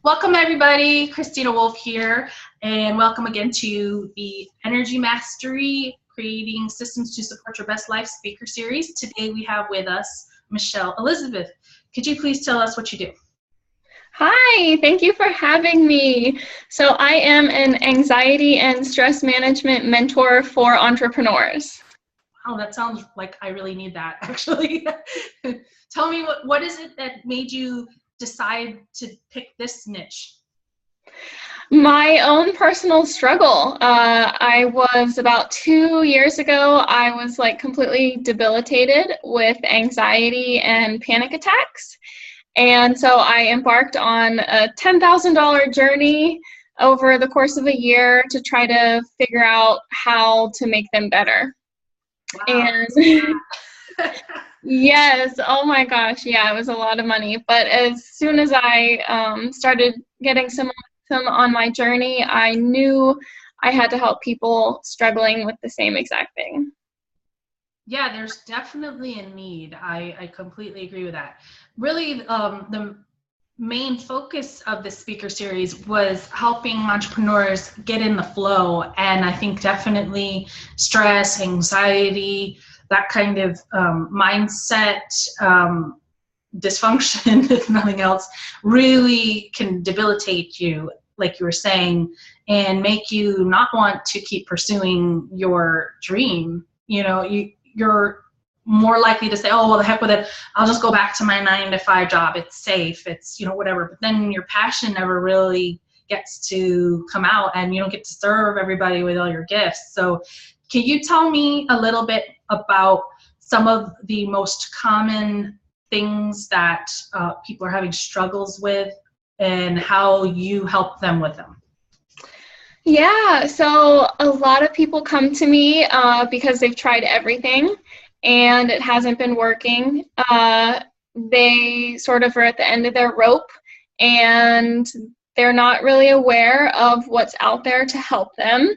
Welcome everybody, Kristina Wolf here, and welcome again to the Energy Mastery, Creating Systems to Support Your Best Life speaker series. Today we have with us Michelle Elizabeth. Could you please tell us what you do? Hi, thank you for having me. So I am an anxiety and stress management mentor for entrepreneurs. Wow, that sounds like I really need that, actually. Tell me, what is it that made you decide to pick this niche? My own personal struggle. I was about 2 years ago, I was like completely debilitated with anxiety and panic attacks. And so I embarked on a $10,000 journey over the course of a year to try to figure out how to make them better. Wow. And yes, oh my gosh, yeah, it was a lot of money. But as soon as I started getting some on my journey, I knew I had to help people struggling with the same exact thing. Yeah, there's definitely a need. I completely agree with that. Really, the main focus of the speaker series was helping entrepreneurs get in the flow. And I think definitely stress, anxiety, that kind of mindset, dysfunction, if nothing else, really can debilitate you, like you were saying, and make you not want to keep pursuing your dream. You're more likely to say, oh, well, the heck with it. I'll just go back to my 9-to-5 job. It's safe. It's, whatever. But then your passion never really gets to come out and you don't get to serve everybody with all your gifts. So can you tell me a little bit about some of the most common things that people are having struggles with and how you help them with them? Yeah, so a lot of people come to me because they've tried everything and it hasn't been working. They sort of are at the end of their rope and they're not really aware of what's out there to help them.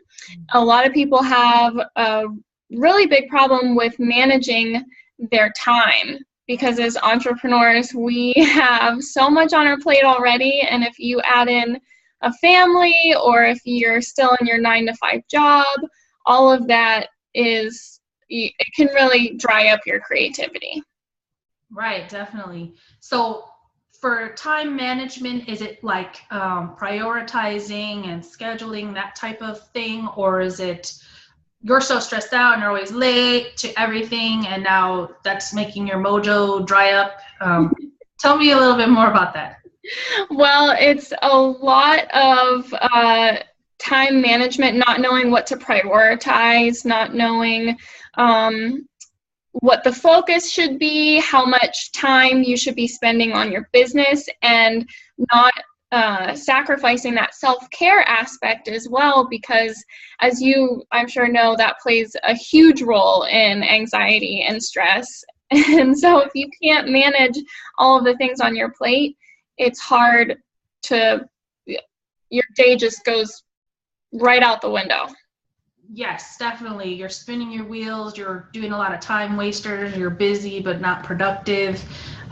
A lot of people have a really big problem with managing their time because as entrepreneurs, we have so much on our plate already, and if you add in a family or if you're still in your 9-to-5 job, all of that it can really dry up your creativity. Right, definitely. So for time management, is it like prioritizing and scheduling, that type of thing, or is it you're so stressed out and you're always late to everything and now that's making your mojo dry up? Tell me a little bit more about that. Well, it's a lot of time management, not knowing what to prioritize, not knowing what the focus should be, how much time you should be spending on your business, and not sacrificing that self-care aspect as well, because as you, I'm sure, know, that plays a huge role in anxiety and stress. And so if you can't manage all of the things on your plate, it's hard your day just goes right out the window. Yes, definitely. You're spinning your wheels. You're doing a lot of time wasters. You're busy but not productive.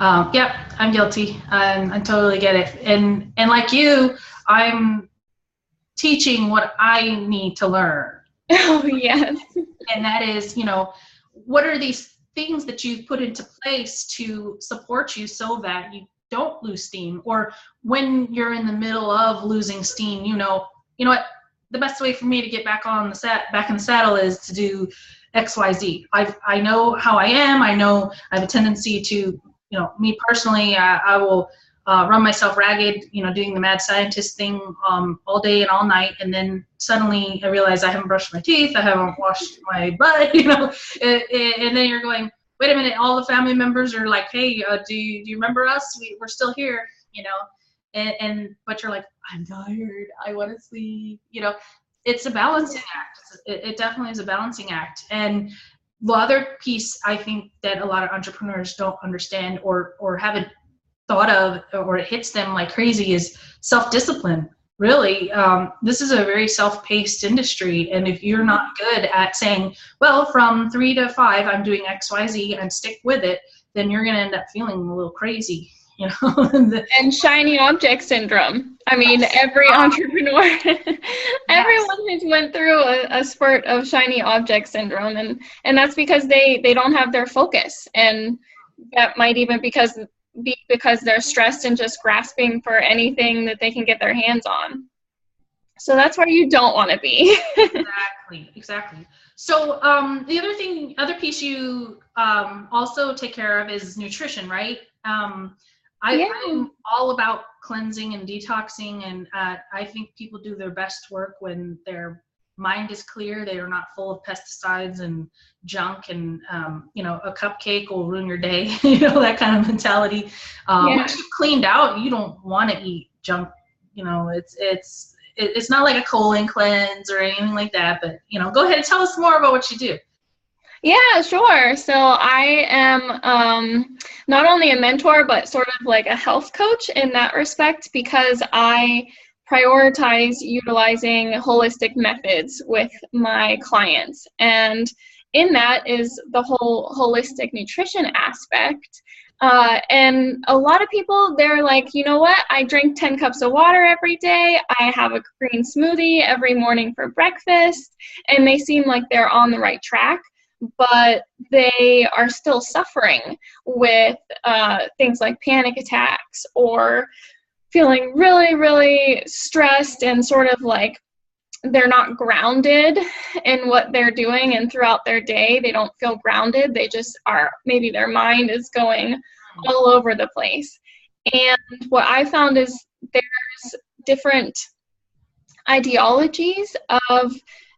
Yep, I'm guilty. I totally get it. And like you, I'm teaching what I need to learn. Oh, yes. And that is, what are these things that you've put into place to support you so that you don't lose steam, or when you're in the middle of losing steam, you know what, the best way for me to get back in the saddle is to do XYZ. I know how I am. I know I have a tendency to, me personally, I will run myself ragged, doing the mad scientist thing all day and all night, and then suddenly I realize I haven't brushed my teeth, I haven't washed my butt, and then you're going, wait a minute, all the family members are like, hey, do you remember us? We're still here, but you're like, I'm tired, I want to sleep, it's a balancing act. It definitely is a balancing act. And the other piece I think that a lot of entrepreneurs don't understand or haven't thought of, or it hits them like crazy, is self-discipline. Really, this is a very self-paced industry, and if you're not good at saying, well, from 3 to 5 I'm doing XYZ and stick with it, then you're going to end up feeling a little crazy, And shiny object syndrome. I mean, every entrepreneur, Yes. everyone has went through a spurt of shiny object syndrome, and that's because they don't have their focus, and that might even be because they're stressed and just grasping for anything that they can get their hands on. So that's where you don't want to be. Exactly, exactly. So the other piece you also take care of is nutrition, right? Yeah. I'm all about cleansing and detoxing, and I think people do their best work when their mind is clear. They are not full of pesticides and junk, and a cupcake will ruin your day. That kind of mentality. Yeah. Once you've cleaned out, you don't want to eat junk. It's not like a colon cleanse or anything like that, but go ahead and tell us more about what you do. Yeah, sure. So I am not only a mentor, but sort of like a health coach in that respect, because I prioritize utilizing holistic methods with my clients. And in that is the whole holistic nutrition aspect. And a lot of people, they're like, you know what? I drink 10 cups of water every day. I have a green smoothie every morning for breakfast. And they seem like they're on the right track, but they are still suffering with things like panic attacks, or feeling really, really stressed, and sort of like they're not grounded in what they're doing, and throughout their day they don't feel grounded. They just are, maybe their mind is going all over the place. And what I found is there's different ideologies of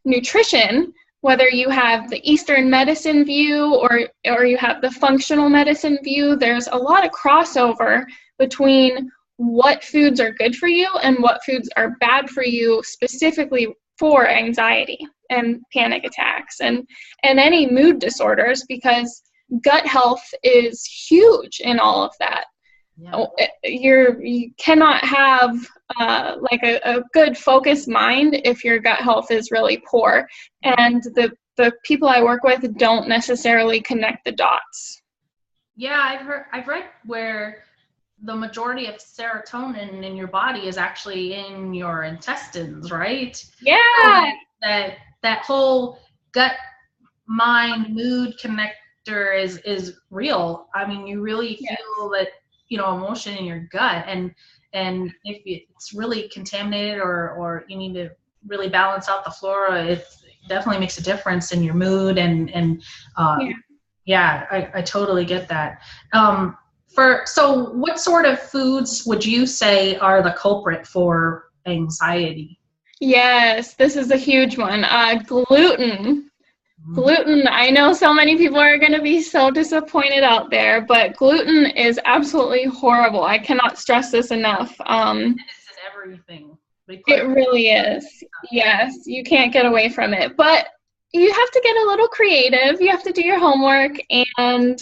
nutrition, whether you have the Eastern medicine view or you have the functional medicine view. There's a lot of crossover between what foods are good for you and what foods are bad for you, specifically for anxiety and panic attacks and any mood disorders, because gut health is huge in all of that. Yeah. You cannot have like a good focused mind if your gut health is really poor, and the people I work with don't necessarily connect the dots. Yeah, I've read where the majority of serotonin in your body is actually in your intestines, right? Yeah. So that whole gut mind mood connector is real. I mean, you really feel that emotion in your gut, and if it's really contaminated, or you need to really balance out the flora, it definitely makes a difference in your mood, and I totally get that. So what sort of foods would you say are the culprit for anxiety? Yes, this is a huge one. Gluten. Gluten, I know so many people are going to be so disappointed out there, but gluten is absolutely horrible. I cannot stress this enough. It's in everything. It really is. Yes, you can't get away from it. But you have to get a little creative. You have to do your homework, and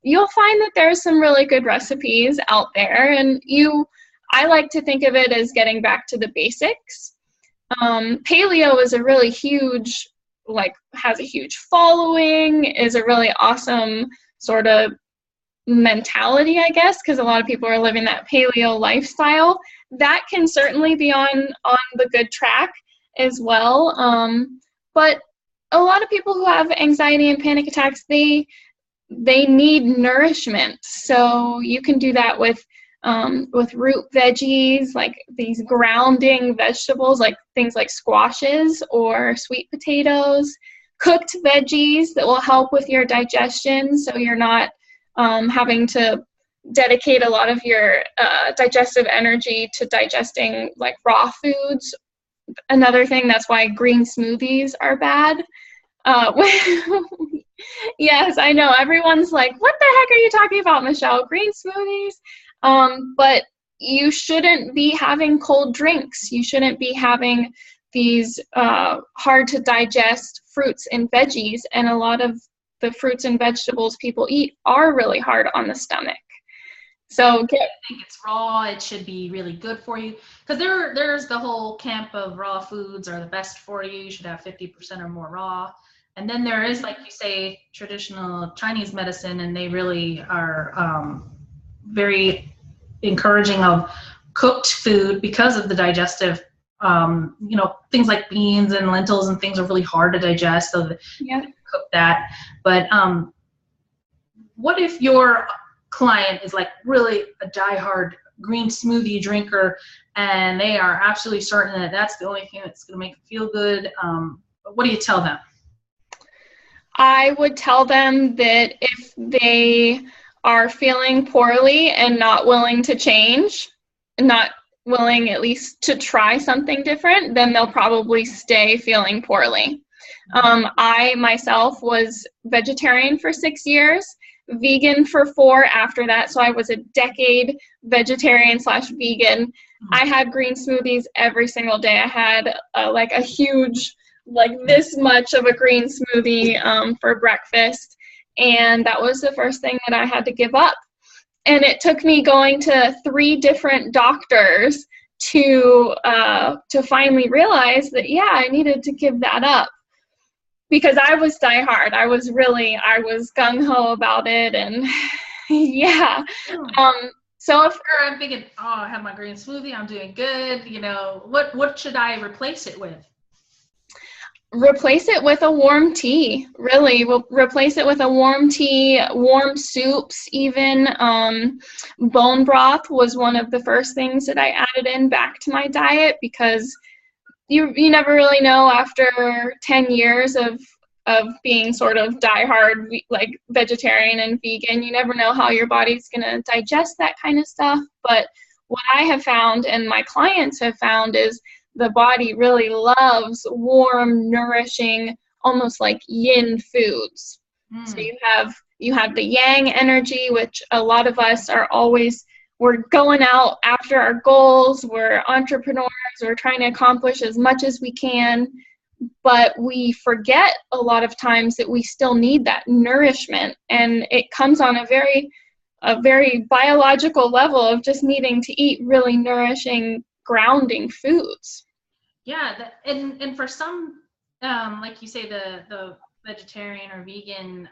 you'll find that there's some really good recipes out there. And I like to think of it as getting back to the basics. Paleo is a really huge, has a huge following, is a really awesome sort of mentality, I guess, because a lot of people are living that paleo lifestyle. That can certainly be on the good track as well. But a lot of people who have anxiety and panic attacks, they need nourishment. So you can do that with root veggies, like these grounding vegetables, like things like squashes or sweet potatoes, cooked veggies that will help with your digestion, so you're not having to dedicate a lot of your digestive energy to digesting like raw foods. Another thing, that's why green smoothies are bad. Yes, I know. Everyone's like, what the heck are you talking about, Michelle? Green smoothies? But you shouldn't be having cold drinks. You shouldn't be having these hard to digest fruits and veggies. And a lot of the fruits and vegetables people eat are really hard on the stomach. So I think it's raw. It should be really good for you, because there's the whole camp of raw foods are the best for you. You should have 50% or more raw. And then there is, like you say, traditional Chinese medicine, and they really are very encouraging of cooked food because of the digestive, things like beans and lentils and things are really hard to digest, so that Yeah. cook that. But what if your client is like really a diehard green smoothie drinker and they are absolutely certain that that's the only thing that's going to make them feel good? What do you tell them? I would tell them that if they are feeling poorly and not willing to change, not willing at least to try something different, then they'll probably stay feeling poorly. I myself was vegetarian for 6 years, vegan for 4 after that, so I was a decade vegetarian/vegan. I had green smoothies every single day. I had like a huge, like this much of a green smoothie for breakfast, and that was the first thing that I had to give up. And it took me going to 3 different doctors to finally realize that, yeah, I needed to give that up. Because I was diehard. I was gung-ho about it, and yeah. So if I'm thinking, oh, I have my green smoothie, I'm doing good, what should I replace it with? Replace it with a warm tea, really. We'll replace it with a warm tea, warm soups even. Bone broth was one of the first things that I added in back to my diet, because you never really know after 10 years of being sort of diehard like vegetarian and vegan, you never know how your body's going to digest that kind of stuff. But what I have found and my clients have found is the body really loves warm, nourishing, almost like yin foods. So you have the yang energy, which a lot of us are always, we're going out after our goals, we're entrepreneurs, we're trying to accomplish as much as we can, but we forget a lot of times that we still need that nourishment, and it comes on a very biological level of just needing to eat really nourishing, grounding foods. Yeah, and for some, like you say, the vegetarian or vegan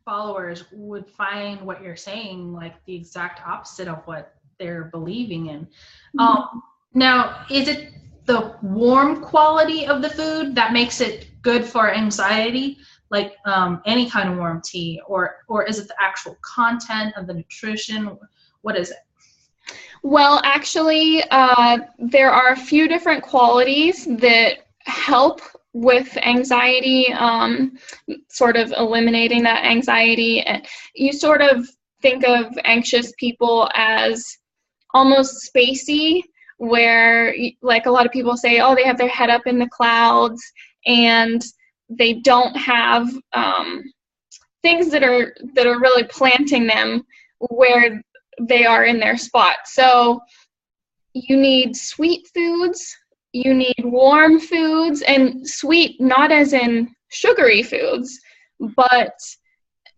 followers would find what you're saying like the exact opposite of what they're believing in. Now, is it the warm quality of the food that makes it good for anxiety, like any kind of warm tea, or is it the actual content of the nutrition? What is it? Well, actually, there are a few different qualities that help with anxiety, sort of eliminating that anxiety. You sort of think of anxious people as almost spacey, where like a lot of people say, oh, they have their head up in the clouds and they don't have things that are really planting them where they are in their spot. So you need sweet foods, you need warm foods, and sweet not as in sugary foods, but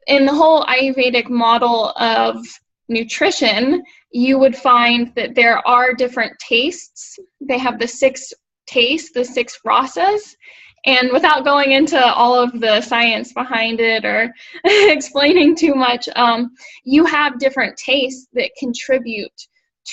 in the whole Ayurvedic model of nutrition, you would find that there are different tastes. They have the 6 tastes, the 6 rasas. And without going into all of the science behind it or explaining too much, you have different tastes that contribute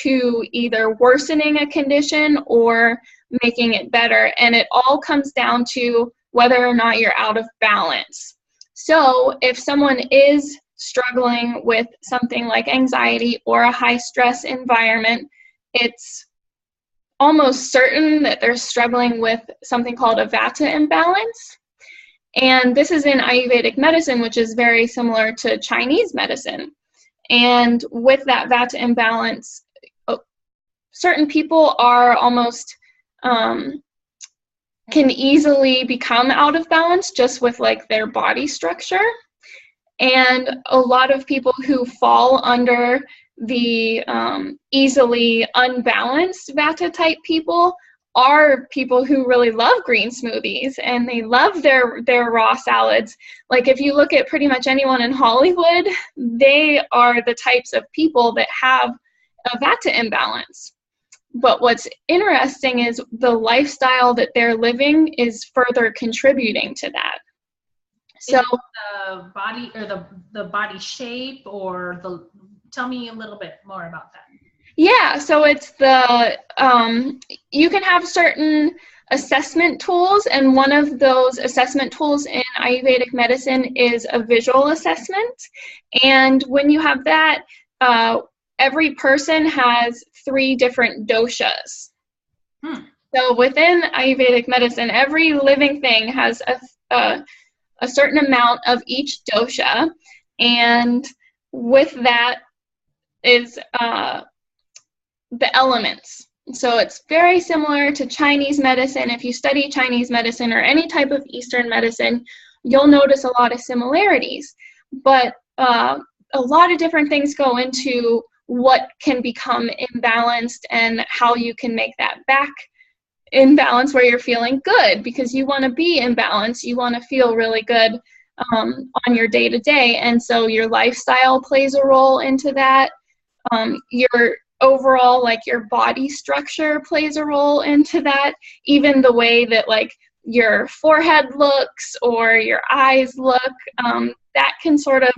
to either worsening a condition or making it better. And it all comes down to whether or not you're out of balance. So if someone is struggling with something like anxiety or a high stress environment, it's almost certain that they're struggling with something called a vata imbalance. And this is in Ayurvedic medicine, which is very similar to Chinese medicine. And with that vata imbalance, certain people are almost can easily become out of balance just with like their body structure. And a lot of people who fall under the easily unbalanced vata type people are people who really love green smoothies and they love their raw salads. Like if you look at pretty much anyone in Hollywood, they are the types of people that have a vata imbalance. But what's interesting is the lifestyle that they're living is further contributing to that. So the body or the body shape or tell me a little bit more about that. Yeah, so it's you can have certain assessment tools, and one of those assessment tools in Ayurvedic medicine is a visual assessment. And when you have that, every person has 3 different doshas. So within Ayurvedic medicine, every living thing has a certain amount of each dosha, and with that is the elements. So it's very similar to Chinese medicine. If you study Chinese medicine or any type of Eastern medicine, you'll notice a lot of similarities. But a lot of different things go into what can become imbalanced and how you can make that back in balance where you're feeling good, because you want to be in balance. You want to feel really good on your day-to-day. And so your lifestyle plays a role into that. Your overall, like, your body structure plays a role into that. Even the way that, like, your forehead looks or your eyes look, that can sort of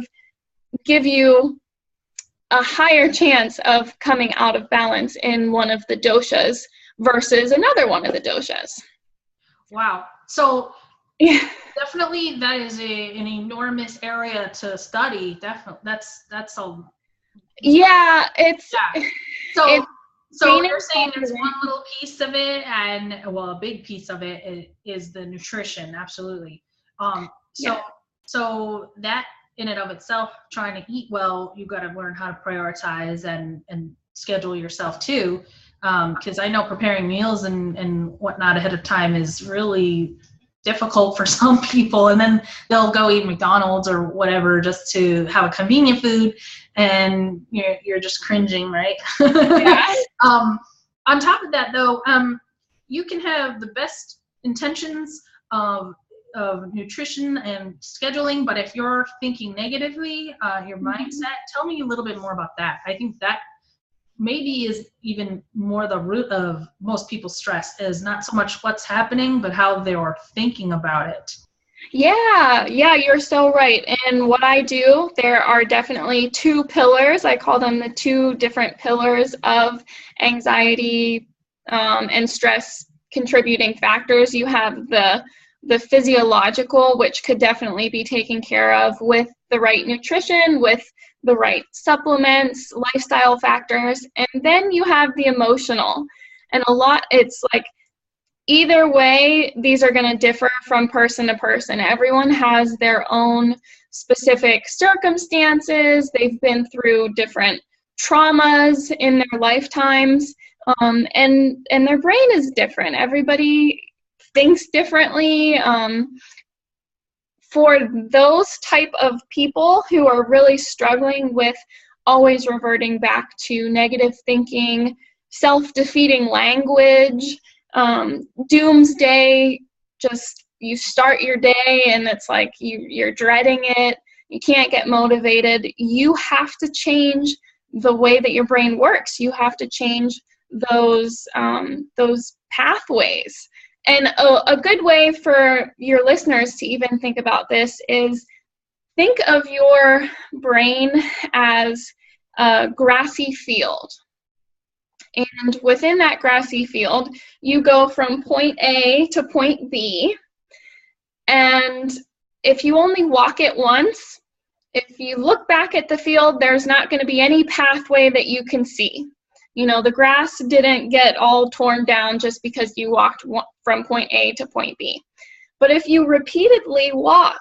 give you a higher chance of coming out of balance in one of the doshas versus another one of the doshas. Wow. So Yeah. definitely that is an enormous area to study. Definitely. That's a Yeah, it's yeah. So gaining you're saying there's confidence. one little piece of it, and well, a big piece of it is the nutrition. Absolutely. So Yeah. so that in and of itself, trying to eat well, you got to learn how to prioritize and schedule yourself too. Because I know preparing meals and whatnot ahead of time is really difficult for some people, and then they'll go eat McDonald's or whatever just to have a convenient food, and you're just cringing, right? Yeah. On top of that, though, you can have the best intentions of nutrition and scheduling, but if you're thinking negatively, your mindset. Tell me a little bit more about that. I think that maybe is even more the root of most people's stress, is not so much what's happening, but how they're thinking about it. Yeah, you're so right. And what I do, there are definitely 2 pillars. I call them the 2 different pillars of anxiety and stress contributing factors. You have the physiological, which could definitely be taken care of with the right nutrition, with the right supplements, lifestyle factors. And then you have the emotional. And it's like, either way, these are going to differ from person to person. Everyone has their own specific circumstances. They've been through different traumas in their lifetimes, and their brain is different. Everybody thinks differently. For those type of people who are really struggling with always reverting back to negative thinking, self-defeating language, doomsday, just you start your day and it's like you're dreading it, you can't get motivated. You have to change the way that your brain works. You have to change those pathways. And a good way for your listeners to even think about this is, think of your brain as a grassy field. And within that grassy field, you go from point A to point B. And if you only walk it once, if you look back at the field, there's not going to be any pathway that you can see. You know, the grass didn't get all torn down just because you walked from point A to point B. But if you repeatedly walk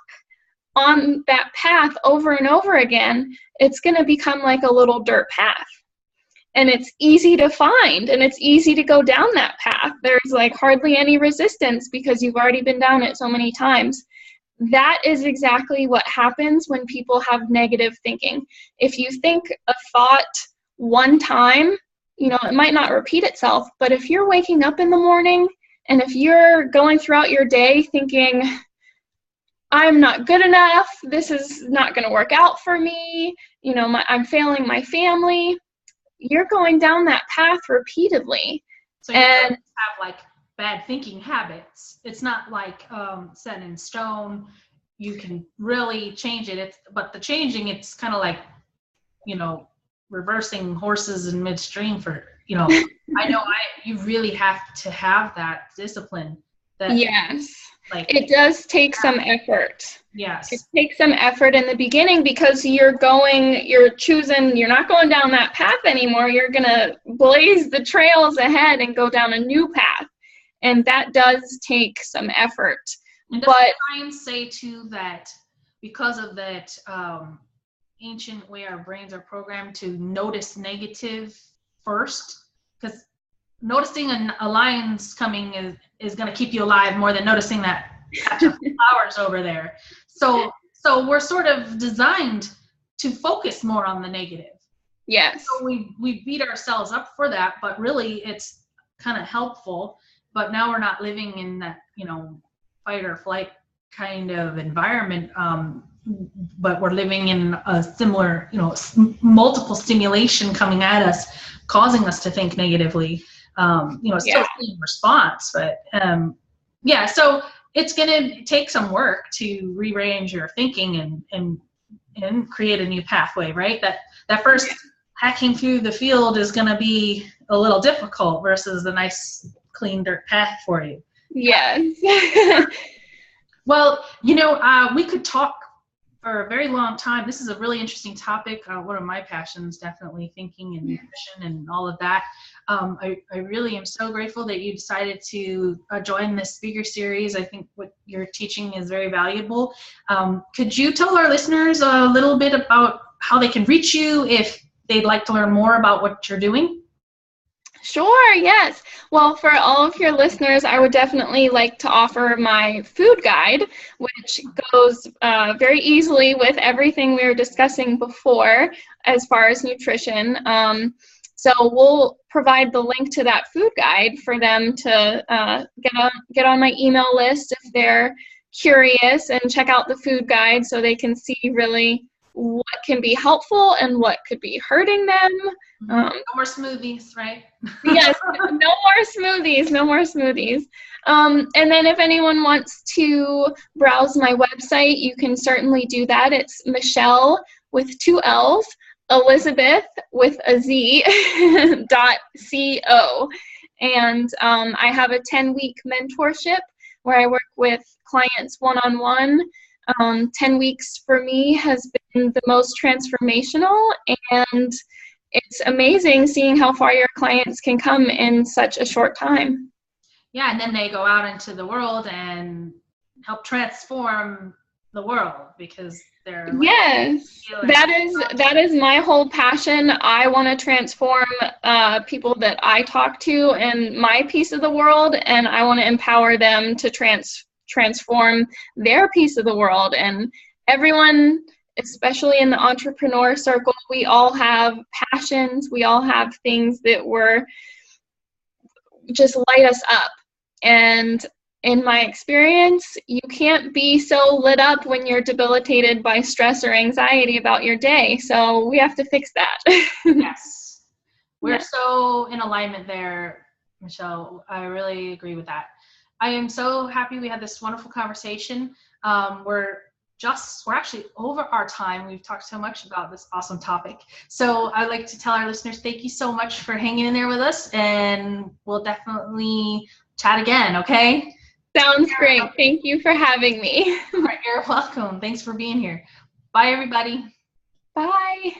on that path over and over again, it's going to become like a little dirt path. And it's easy to find, and it's easy to go down that path. There's like hardly any resistance because you've already been down it so many times. That is exactly what happens when people have negative thinking. If you think a thought one time, you know, it might not repeat itself, but if you're waking up in the morning and if you're going throughout your day thinking, I'm not good enough, this is not going to work out for me, you know, I'm failing my family, you're going down that path repeatedly. So you don't have like bad thinking habits. It's not like set in stone. You can really change it. But the changing, it's kind of like, you know, reversing horses in midstream for, I know you really have to have that discipline. That, Yes. like, It does take some effort. yes. It takes some effort in the beginning because you're not going down that path anymore. You're going to blaze the trails ahead and go down a new path. And that does take some effort. And but science say too that because of that ancient way our brains are programmed to notice negative first, because noticing a lion's coming is going to keep you alive more than noticing that patch of flowers over there. So we're sort of designed to focus more on the negative. Yes. So we beat ourselves up for that, but really it's kind of helpful. But now we're not living in that, fight or flight kind of environment. But we're living in a similar, multiple stimulation coming at us, causing us to think negatively. Still in response, but so it's going to take some work to rearrange your thinking and create a new pathway, right? That first hacking through the field is going to be a little difficult versus the nice clean dirt path for you. Yes. Well, we could talk for a very long time. This is a really interesting topic. One of my passions, definitely thinking and nutrition and all of that. I really am so grateful that you decided to join this speaker series. I think what you're teaching is very valuable. Could you tell our listeners a little bit about how they can reach you if they'd like to learn more about what you're doing? Sure, yes. Well, for all of your listeners, I would definitely like to offer my food guide, which goes very easily with everything we were discussing before as far as nutrition. So we'll provide the link to that food guide for them to get on my email list if they're curious and check out the food guide so they can see really what can be helpful and what could be hurting them. No more smoothies, right? Yes, no more smoothies. And then if anyone wants to browse my website, you can certainly do that. It's Michelle with 2 L's, Elizabeth with a Z, .co. And I have a 10-week mentorship where I work with clients one-on-one. 10 weeks for me has been the most transformational, and it's amazing seeing how far your clients can come in such a short time. Yeah, and then they go out into the world and help transform the world because they're yes, that is my whole passion. I want to transform people that I talk to in my piece of the world, and I want to empower them to transform their piece of the world. And everyone, especially in the entrepreneur circle, we all have passions. We all have things that just light us up. And in my experience, you can't be so lit up when you're debilitated by stress or anxiety about your day. So we have to fix that. Yes. We're so in alignment there, Michelle. I really agree with that. I am so happy we had this wonderful conversation. We're actually over our time. We've talked so much about this awesome topic. So I'd like to tell our listeners, thank you so much for hanging in there with us, and we'll definitely chat again, okay? Sounds great. Thank you for having me. All right, you're welcome. Thanks for being here. Bye, everybody. Bye.